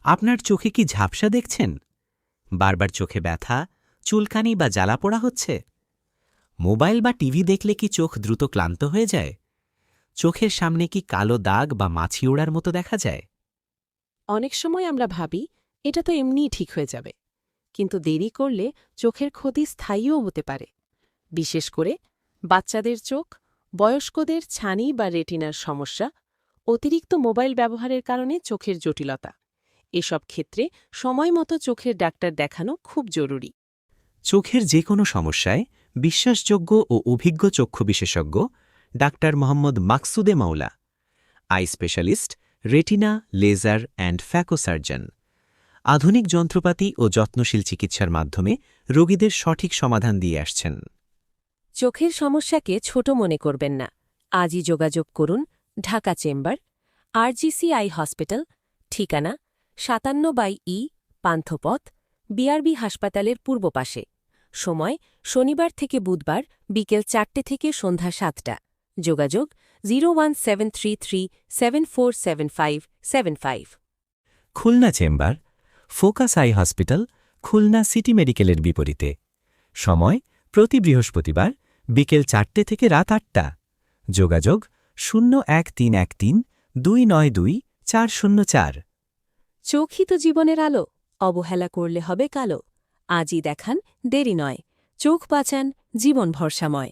আপনার চোখে কি ঝাপসা দেখছেন? বারবার চোখে ব্যথা, চুলকানি বা জ্বালাপোড়া হচ্ছে? মোবাইল বা টিভি দেখলে কি চোখ দ্রুত ক্লান্ত হয়ে যায়? চোখের সামনে কি কালো দাগ বা মাছি ওড়ার মতো দেখা যায়? অনেক সময় আমরা ভাবি এটা তো এমনিই ঠিক হয়ে যাবে, কিন্তু দেরি করলে চোখের ক্ষতি স্থায়ীও হতে পারে। বিশেষ করে বাচ্চাদের চোখ, বয়স্কদের ছানি বা রেটিনার সমস্যা, অতিরিক্ত মোবাইল ব্যবহারের কারণে চোখের জটিলতা, এসব ক্ষেত্রে সময়মতো চোখের ডাক্তার দেখানো খুব জরুরি। চোখের যে কোনো সমস্যায় বিশ্বাসযোগ্য ও অভিজ্ঞ চক্ষু বিশেষজ্ঞ doctor Mohammad Maksude Maola, eye specialist, retina, laser and phaco surgeon, আধুনিক যন্ত্রপাতি ও যত্নশীল চিকিৎসার মাধ্যমে রোগীদের সঠিক সমাধান দিয়ে আসছেন। চোখের সমস্যাকে ছোট মনে করবেন না। আজই যোগাযোগ করুন ঢাকা চেম্বার, আরজিসি আই হসপিটাল, ঠিকানা ৫৭/ই পান্থপথ, বিআরবি হাসপাতালের পূর্ব পাশে। সময় শনিবার থেকে বুধবার বিকেল ৪টে থেকে সন্ধ্যা ৭টা। যোগাযোগ 01733747575। Khulna chamber, focus eye hospital, Khulna city মেডিকেলের বিপরীতে। সময় প্রতি বৃহস্পতিবার বিকেল ৪টে থেকে রাত ৮টা। যোগাযোগ 01312922404। চোখই তো জীবনের আলো, অবহেলা করলে হবে কালো। আজই দেখান, দেরি নয়। চোখ বাঁচান, জীবন ভরসাময়।